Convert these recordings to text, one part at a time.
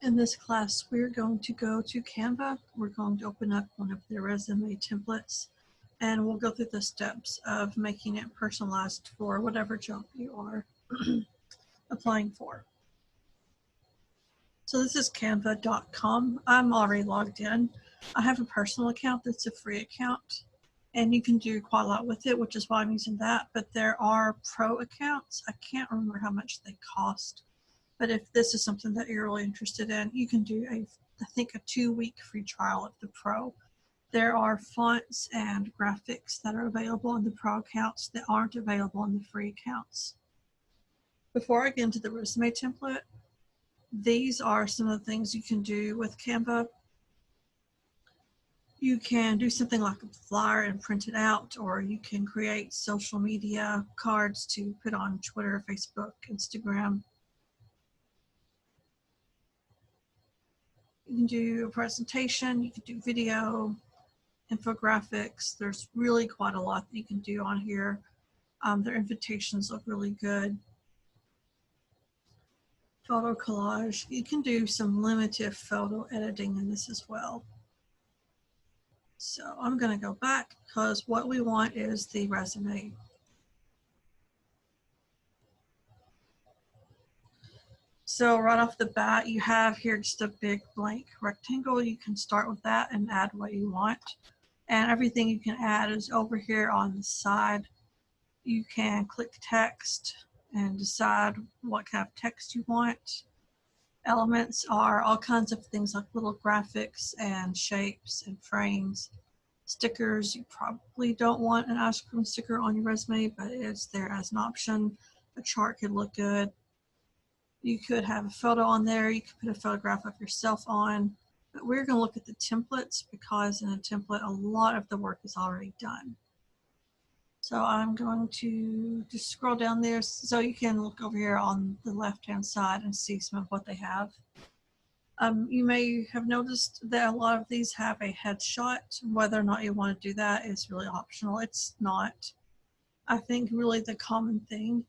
In this class, we're going to go to Canva. We're going to open up one of their resume templates, and we'll go through the steps of making it personalized for whatever job you are applying for. So this is canva.com. I'm already logged in. I have a personal account that's a free account, and you can do quite a lot with it, which is why I'm using that. But there are pro accounts. I can't remember how much they cost. But if this is something that you're really interested in, you can do I think a 2-week free trial of the Pro. There are fonts and graphics that are available in the Pro accounts that aren't available in the free accounts. Before I get into the resume template, these are some of the things you can do with Canva. You can do something like a flyer and print it out, or you can create social media cards to put on Twitter, Facebook, Instagram. You can do a presentation, you can do video, infographics. There's really quite a lot that you can do on here. Their invitations look really good. Photo collage. You can do some limited photo editing in this as well. So I'm going to go back because what we want is the resume. So right off the bat, you have here just a big blank rectangle. You can start with that and add what you want. And everything you can add is over here on the side. You can click text and decide what kind of text you want. Elements are all kinds of things like little graphics and shapes and frames. Stickers, you probably don't want an ice cream sticker on your resume, but it's there as an option. A chart could look good. You could have a photo on there. You could put a photograph of yourself on. But we're going to look at the templates because in a template, a lot of the work is already done. So I'm going to just scroll down there so you can look over here on the left-hand side and see some of what they have. You may have noticed that a lot of these have a headshot. Whether or not you want to do that is really optional. It's not, I think, really the common thing.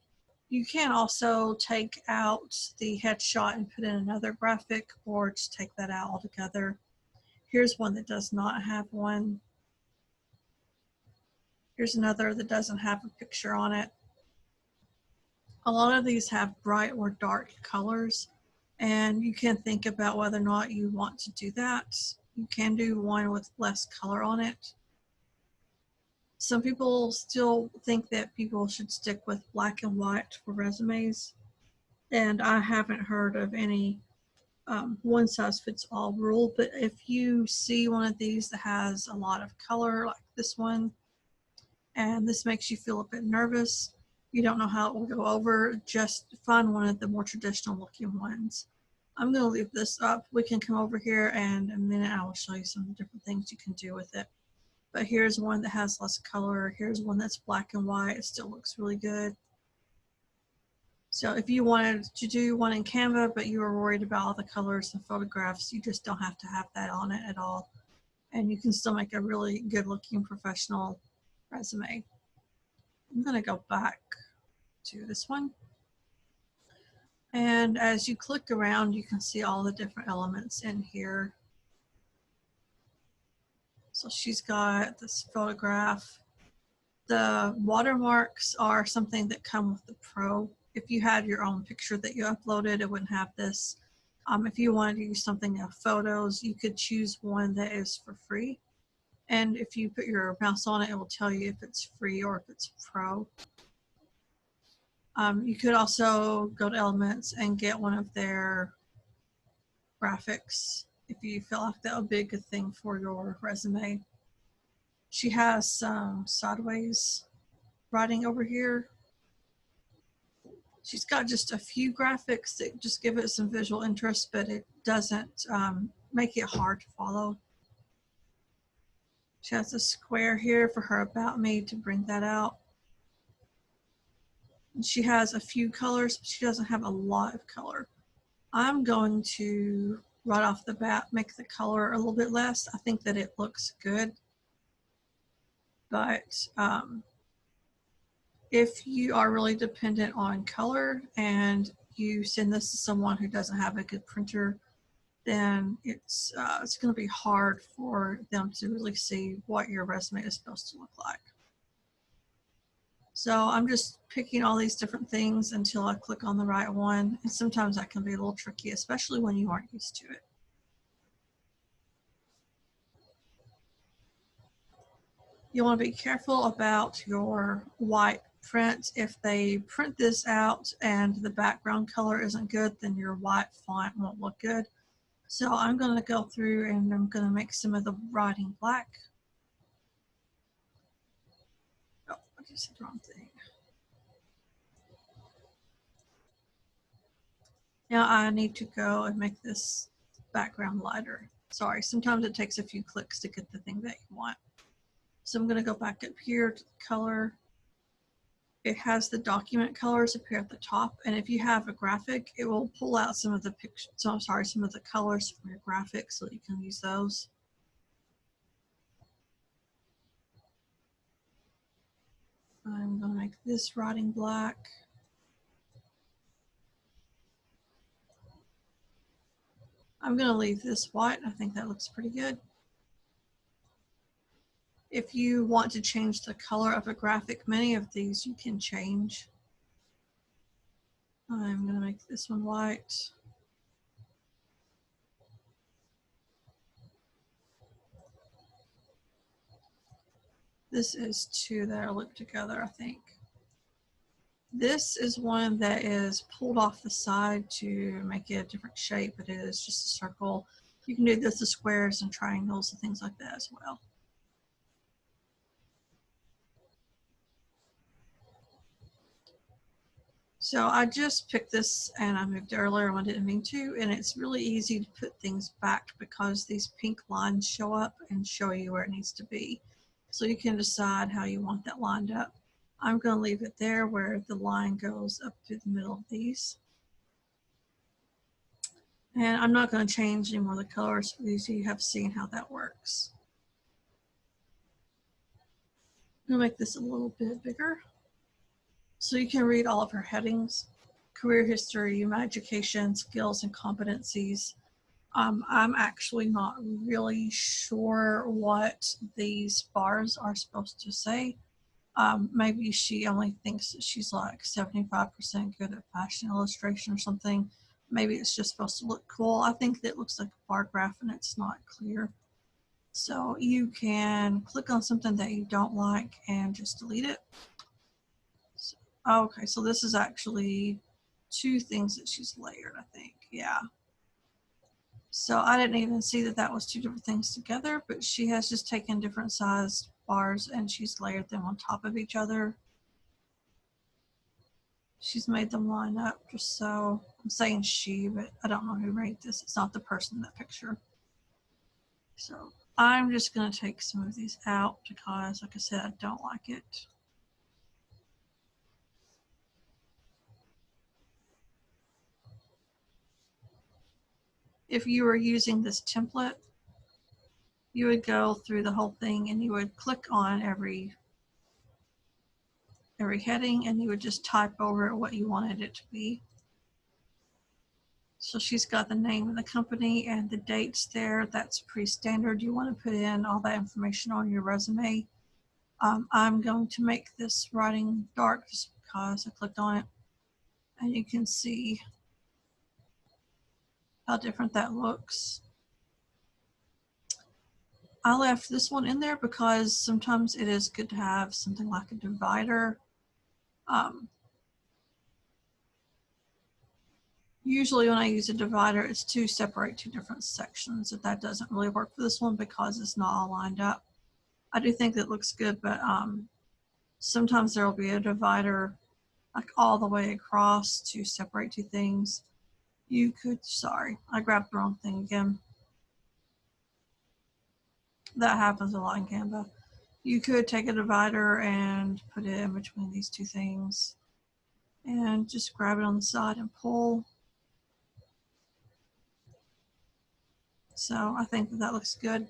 You can also take out the headshot and put in another graphic, or just take that out altogether. Here's one that does not have one. Here's another that doesn't have a picture on it. A lot of these have bright or dark colors, and you can think about whether or not you want to do that. You can do one with less color on it. Some people still think that people should stick with black and white for resumes, and I haven't heard of any one-size-fits-all rule, but if you see one of these that has a lot of color, like this one, and this makes you feel a bit nervous, you don't know how it will go over, just find one of the more traditional looking ones. I'm going to leave this up. We can come over here and in a minute I will show you some different things you can do with it. But here's one that has less color. Here's one that's black and white. It still looks really good. So if you wanted to do one in Canva, but you were worried about all the colors and photographs, you just don't have to have that on it at all. And you can still make a really good looking professional resume. I'm going to go back to this one. And as you click around, you can see all the different elements in here. So she's got this photograph. The watermarks are something that come with the Pro. If you had your own picture that you uploaded, it wouldn't have this. If you wanted to use something of photos, you could choose one that is for free. And if you put your mouse on it, it will tell you if it's free or if it's Pro. You could also go to Elements and get one of their graphics if you feel like that would be a good thing for your resume. She has some sideways writing over here. She's got just a few graphics that just give it some visual interest, but it doesn't make it hard to follow. She has a square here for her About Me to bring that out. And she has a few colors, but she doesn't have a lot of color. I'm going to, right off the bat, make the color a little bit less. I think that it looks good. But if you are really dependent on color and you send this to someone who doesn't have a good printer, then it's going to be hard for them to really see what your resume is supposed to look like. So I'm just picking all these different things until I click on the right one. And sometimes that can be a little tricky, especially when you aren't used to it. You want to be careful about your white print. If they print this out and the background color isn't good, then your white font won't look good. So I'm going to go through and I'm going to make some of the writing black. Oh, I just said the wrong thing. Now I need to go and make this background lighter. Sorry, sometimes it takes a few clicks to get the thing that you want. So I'm going to go back up here to the color. It has the document colors up here at the top, and if you have a graphic, it will pull out some of the pictures. So I'm sorry, some of the colors from your graphic, so you can use those. I'm going to make this writing black. I'm going to leave this white. I think that looks pretty good. If you want to change the color of a graphic, many of these you can change. I'm going to make this one white. This is two that are looped together, I think. This is one that is pulled off the side to make it a different shape, but it is just a circle. You can do this to squares and triangles and things like that as well. So I just picked this and I moved earlier when I didn't mean to, and it's really easy to put things back because these pink lines show up and show you where it needs to be. So you can decide how you want that lined up. I'm going to leave it there where the line goes up through the middle of these. And I'm not going to change any more of the colors for these. You have seen how that works. I'm going to make this a little bit bigger so you can read all of her headings: career history, human education, skills and competencies. I'm actually not really sure what these bars are supposed to say. Maybe she only thinks that she's like 75% good at fashion illustration or something. Maybe it's just supposed to look cool. I think that it looks like a bar graph and it's not clear. So you can click on something that you don't like and just delete it. So, okay, so this is actually two things that she's layered, I think. Yeah. So I didn't even see that that was two different things together, but she has just taken different sized bars and she's layered them on top of each other. She's made them line up just so, I'm saying she, but I don't know who made this. It's not the person in that picture. So I'm just going to take some of these out because, like I said, I don't like it. If you were using this template, you would go through the whole thing and you would click on every heading and you would just type over what you wanted it to be. So she's got the name of the company and the dates there. That's pretty standard. You want to put in all that information on your resume. I'm going to make this writing dark just because I clicked on it, and you can see how different that looks. I left this one in there because sometimes it is good to have something like a divider. Usually when I use a divider, it's to separate two different sections. If that doesn't really work for this one because it's not all lined up. I do think that looks good, but sometimes there will be a divider like all the way across to separate two things. You could, sorry, I grabbed the wrong thing again. That happens a lot in Canva. You could take a divider and put it in between these two things and just grab it on the side and pull. So I think that that looks good.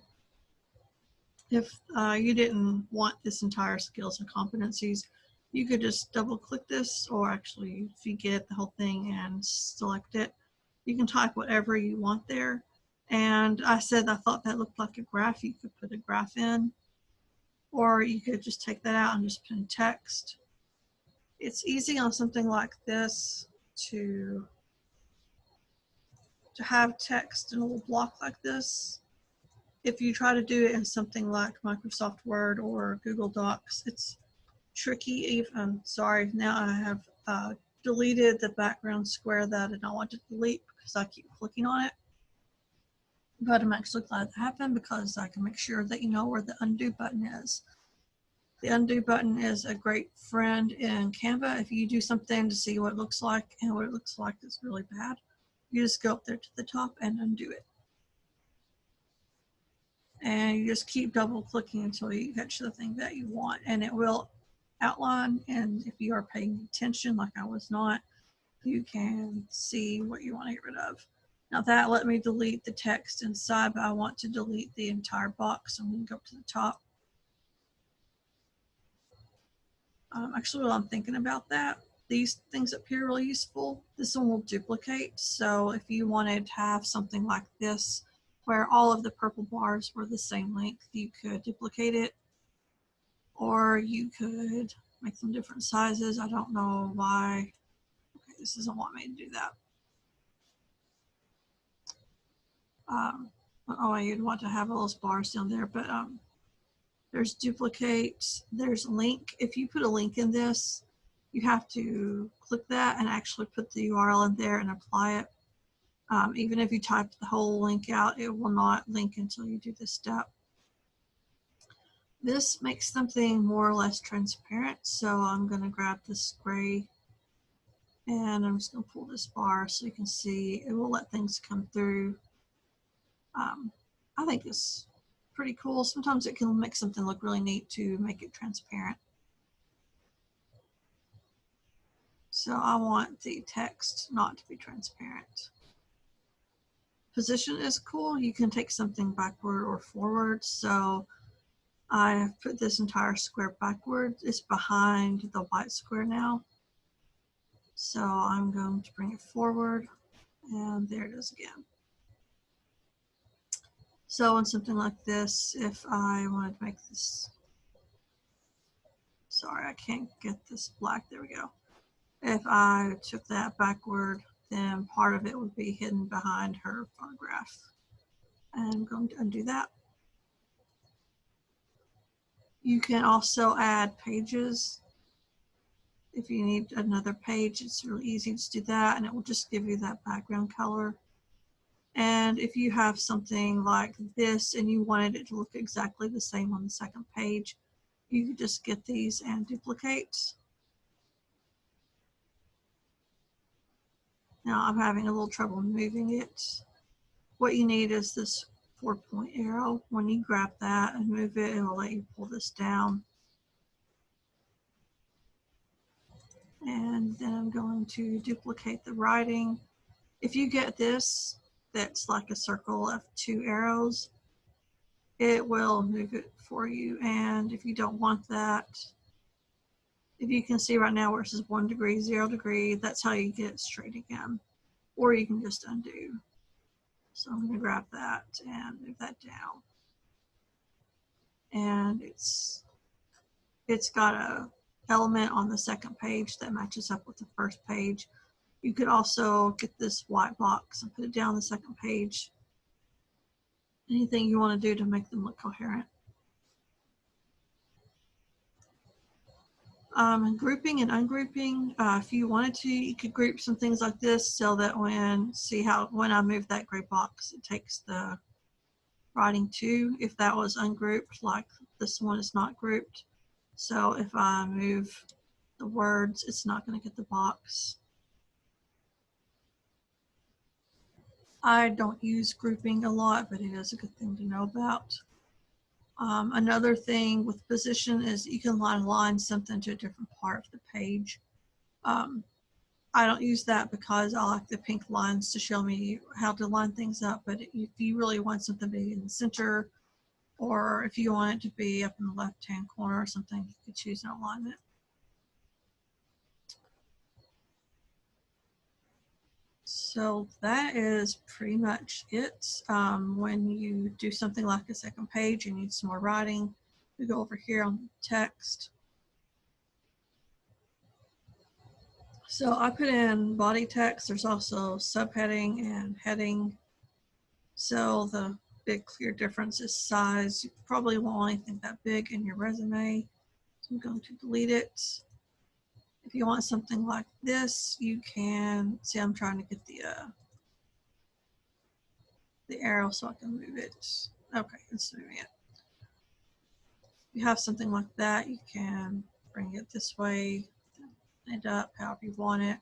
If you didn't want this entire skills and competencies, you could just double click this, or actually if you get the whole thing and select it, you can type whatever you want there. And I said I thought that looked like a graph. You could put a graph in, or you could just take that out and just put in text. It's easy on something like this to have text in a little block like this. If you try to do it in something like Microsoft Word or Google Docs, it's tricky. Even sorry, now I have deleted the background square that I did not want to delete because I keep clicking on it. But I'm actually glad that happened because I can make sure that you know where the undo button is. The undo button is a great friend in Canva. If you do something to see what it looks like and what it looks like is really bad, you just go up there to the top and undo it. And you just keep double clicking until you catch the thing that you want, and it will outline. And if you are paying attention, like I was not, you can see what you want to get rid of. Now that let me delete the text inside, but I want to delete the entire box. So I'm going to go up to the top. Actually, while I'm thinking about that, these things up here are really useful. This one will duplicate. So if you wanted to have something like this, where all of the purple bars were the same length, you could duplicate it, or you could make them different sizes. I don't know why. Okay, this doesn't want me to do that. Oh, you'd want to have all those bars down there, but there's duplicate, there's link. If you put a link in this, you have to click that and actually put the URL in there and apply it. Even if you type the whole link out, it will not link until you do this step. This makes something more or less transparent, so I'm going to grab this gray and I'm just going to pull this bar so you can see it will let things come through. I think it's pretty cool. Sometimes it can make something look really neat to make it transparent. So I want the text not to be transparent. Position is cool. You can take something backward or forward. So I have put this entire square backward. It's behind the white square now. So I'm going to bring it forward, and there it is again. So in something like this, if I wanted to make this, sorry, I can't get this black, there we go. If I took that backward, then part of it would be hidden behind her photograph. And I'm going to undo that. You can also add pages. If you need another page, it's really easy to do that, and it will just give you that background color. And if you have something like this and you wanted it to look exactly the same on the second page, you could just get these and duplicate. Now I'm having a little trouble moving it. What you need is this 4-point arrow. When you grab that and move it, it will let you pull this down. And then I'm going to duplicate the writing. If you get this, that's like a circle of 2 arrows, it will move it for you. And if you don't want that, if you can see right now where it says 1 degree, 0 degree, that's how you get it straight again. Or you can just undo. So I'm going to grab that and move that down. And it's got a element on the second page that matches up with the first page. You could also get this white box and put it down the second page. Anything you want to do to make them look coherent. Grouping and ungrouping. If you wanted to, you could group some things like this so that when I move that gray box, it takes the writing too. If that was ungrouped, like this one is not grouped. So if I move the words, it's not going to get the box. I don't use grouping a lot, but it is a good thing to know about. Another thing with position is you can align something to a different part of the page. I don't use that because I like the pink lines to show me how to line things up, but if you really want something to be in the center, or if you want it to be up in the left-hand corner or something, you could choose an alignment. So that is pretty much it. When you do something like a second page, you need some more writing. We go over here on text. So I put in body text. There's also subheading and heading. So the big clear difference is size. You probably won't anything that big in your resume. So I'm going to delete it. If you want something like this, you can see I'm trying to get the arrow so I can move it. Okay, it's moving it. If you have something like that, you can bring it this way, it up however you want it.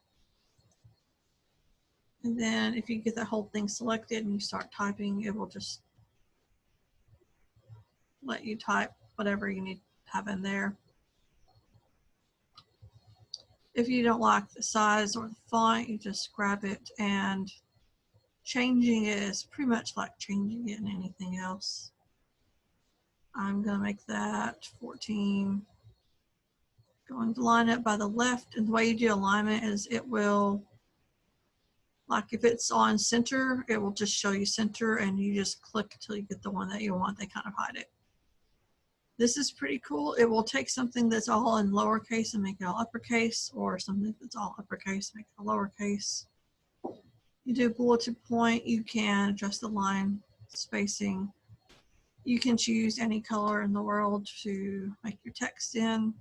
And then if you get the whole thing selected and you start typing, it will just let you type whatever you need to have in there. If you don't like the size or the font, you just grab it, and changing it is pretty much like changing it in anything else. I'm going to make that 14. Going to line it by the left, and the way you do alignment is it will, like if it's on center, it will just show you center, and you just click until you get the one that you want. They kind of hide it. This is pretty cool. It will take something that's all in lowercase and make it all uppercase, or something that's all uppercase, make it lowercase. You do bulleted point, you can adjust the line spacing. You can choose any color in the world to make your text in.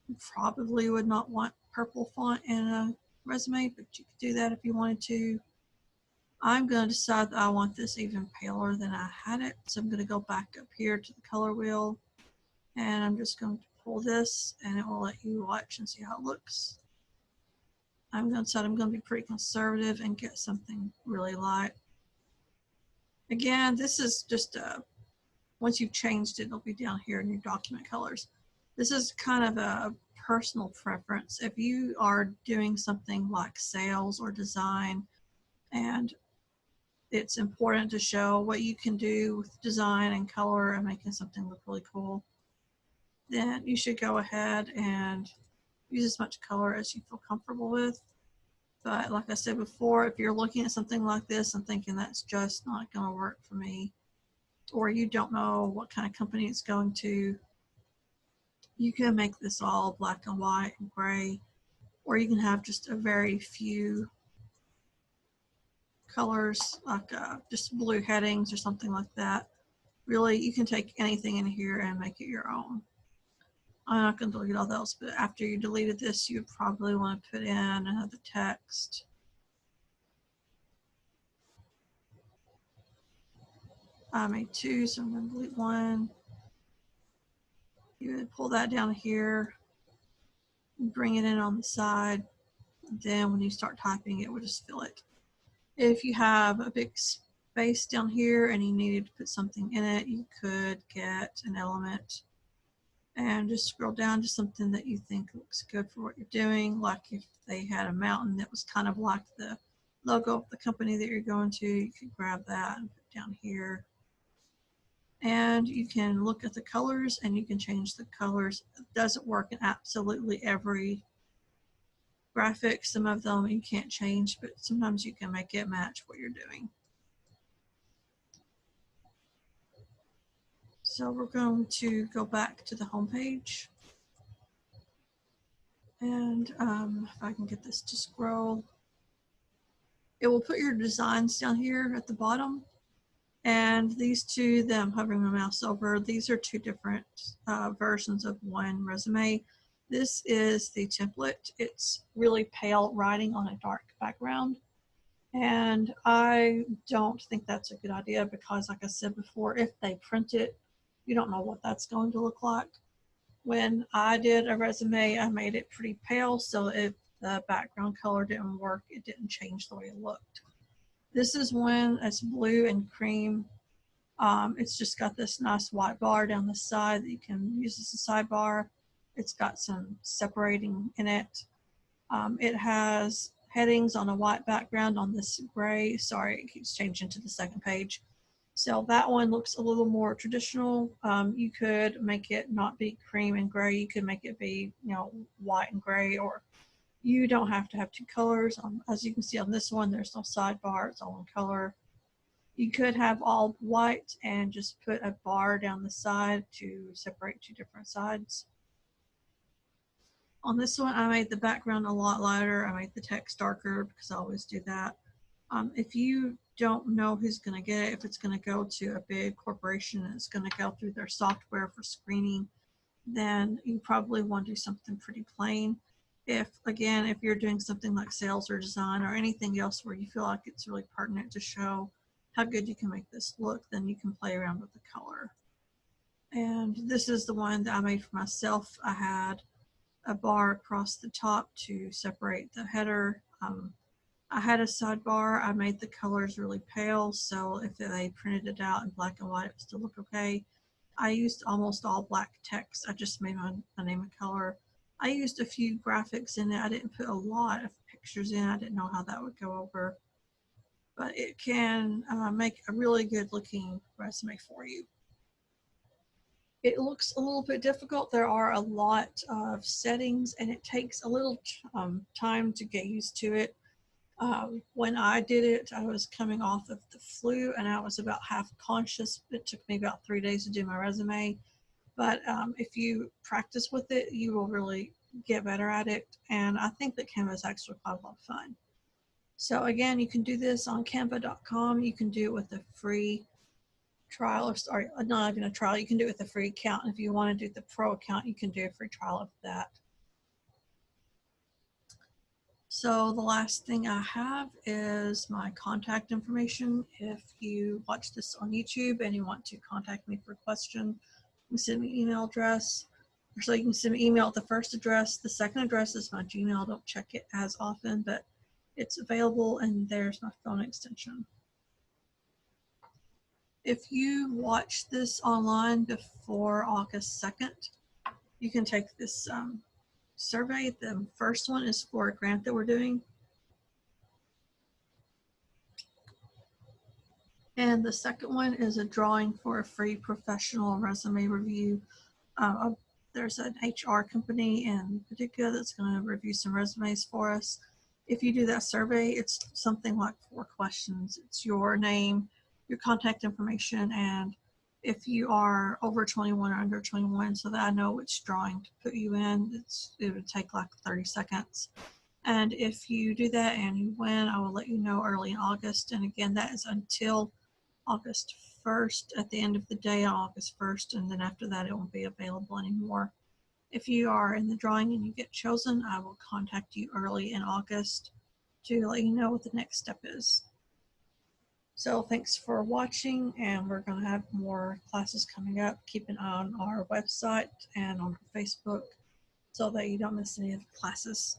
You probably would not want purple font in a resume, but you could do that if you wanted to. I'm going to decide that I want this even paler than I had it. So I'm going to go back up here to the color wheel, and I'm just going to pull this, and it will let you watch and see how it looks. I'm going to decide I'm going to be pretty conservative and get something really light. Again, this is just once you've changed it, it'll be down here in your document colors. This is kind of a personal preference. If you are doing something like sales or design, and it's important to show what you can do with design and color and making something look really cool, then you should go ahead and use as much color as you feel comfortable with. But like I said before, if you're looking at something like this and thinking that's just not going to work for me, or you don't know what kind of company it's going to, you can make this all black and white and gray, or you can have just a very few colors, like just blue headings or something like that. Really, you can take anything in here and make it your own. I'm not going to delete all those, but after you deleted this, you probably want to put in another text. I made 2, so I'm going to delete 1. You would pull that down here, bring it in on the side. Then when you start typing, it will just fill it. If you have a big space down here and you needed to put something in it, you could get an element and just scroll down to something that you think looks good for what you're doing. Like if they had a mountain that was kind of like the logo of the company that you're going to, you could grab that and put it down here. And you can look at the colors and you can change the colors. It doesn't work in absolutely every graphic. Some of them you can't change, but sometimes you can make it match what you're doing. So we're going to go back to the home page. And if I can get this to scroll, it will put your designs down here at the bottom. And these two that I'm hovering my mouse over, these are 2 different versions of one resume. This is the template. It's really pale writing on a dark background. And I don't think that's a good idea because, like I said before, if they print it, you don't know what that's going to look like. When I did a resume, I made it pretty pale, so if the background color didn't work, it didn't change the way it looked. This is one that's blue and cream. It's just got this nice white bar down the side that you can use as a sidebar. It's got some separating in it. It has headings on a white background on this gray. Sorry, it keeps changing to the second page. So that one looks a little more traditional. You could make it not be cream and gray. You could make it be, white and gray, or You don't have to have two colors. As you can see on this one, there's no sidebar, it's all one color. You could have all white and just put a bar down the side to separate two different sides. On this one, I made the background a lot lighter. I made the text darker because I always do that. If you don't know who's going to get it, if it's going to go to a big corporation and it's going to go through their software for screening, then you probably want to do something pretty plain. If you're doing something like sales or design or anything else where you feel like it's really pertinent to show how good you can make this look, then you can play around with the color. And this is the one that I made for myself. I had a bar across the top to separate the header. I had a sidebar. I made the colors really pale, so if they printed it out in black and white, it would still look okay. I used almost all black text. I just made my name and color. I used a few graphics in it. I didn't put a lot of pictures in. I didn't know how that would go over, but it can make a really good looking resume for you. It looks a little bit difficult. There are a lot of settings and it takes a little time to get used to it. When I did it, I was coming off of the flu and I was about half conscious. It took me about 3 days to do my resume. But if you practice with it, you will really get better at it. And I think that Canva is actually quite a lot of fun. So again, you can do this on canva.com. You can do it with a free trial, or not even a trial. You can do it with a free account. And if you want to do the pro account, you can do a free trial of that. So the last thing I have is my contact information. If you watch this on YouTube and you want to contact me for a question, you can send me an email address. So you can send me email at the first address. The second address is my Gmail. I don't check it as often, but it's available, and there's my phone extension. If you watch this online before August 2nd, you can take this survey. The first one is for a grant that we're doing. And the second one is a drawing for a free professional resume review. There's an HR company in particular that's going to review some resumes for us. If you do that survey, it's something like 4 questions. It's your name, your contact information, and if you are over 21 or under 21, so that I know which drawing to put you in. It would take like 30 seconds. And if you do that and you win, I will let you know early in August. And again, that is until August 1st, at the end of the day on August 1st, and then after that it won't be available anymore. If you are in the drawing and you get chosen, I will contact you early in August to let you know what the next step is. So thanks for watching, and we're going to have more classes coming up. Keep an eye on our website and on Facebook so that you don't miss any of the classes.